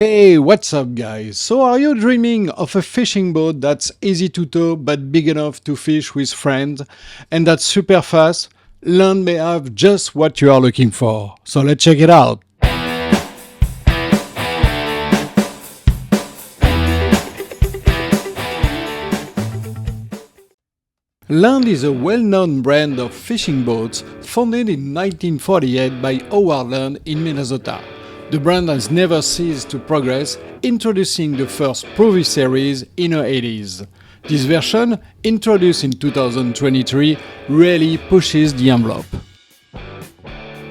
Hey, what's up guys? So are you dreaming of a fishing boat that's easy to tow but big enough to fish with friends and that's super fast? Lund may have just what you are looking for. So let's check it out. Lund is a well-known brand of fishing boats founded in 1948 by Howard Lund in Minnesota. The brand has never ceased to progress, introducing the first Pro-V series in the 80s. This version, introduced in 2023, really pushes the envelope.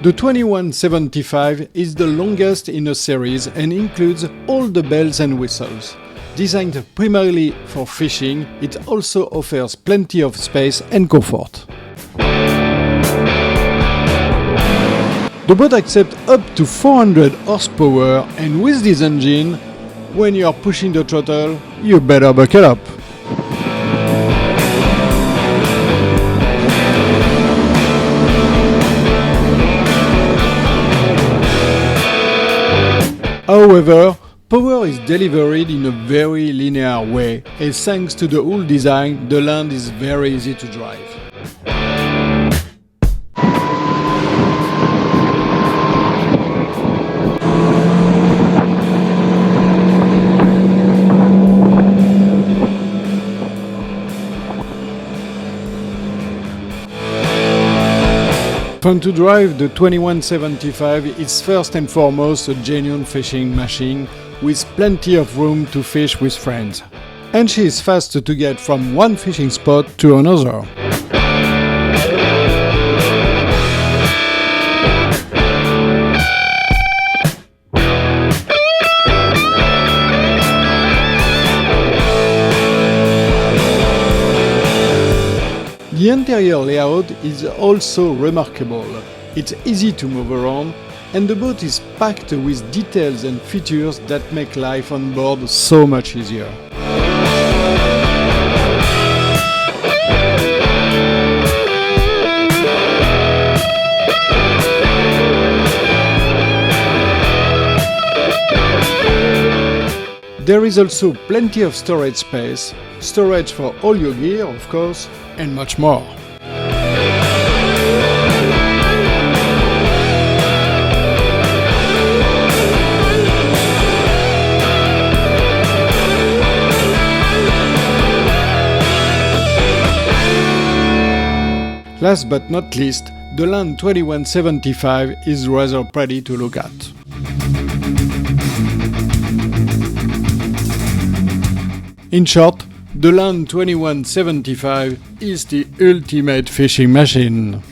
The 2175 is the longest in the series and includes all the bells and whistles. Designed primarily for fishing, it also offers plenty of space and comfort. The boat accepts up to 400 horsepower, and with this engine, when you are pushing the throttle, you better buckle up. However, power is delivered in a very linear way, and thanks to the hull design, the Lund is very easy to drive. Fun to drive, the 2175 is first and foremost a genuine fishing machine with plenty of room to fish with friends. And she is fast to get from one fishing spot to another. The interior layout is also remarkable. It's easy to move around, and the boat is packed with details and features that make life on board so much easier. There is also plenty of storage space, storage for all your gear, of course, and much more. Last but not least, the Lund 2175 is rather pretty to look at. In short, the Lund 2175 is the ultimate fishing machine.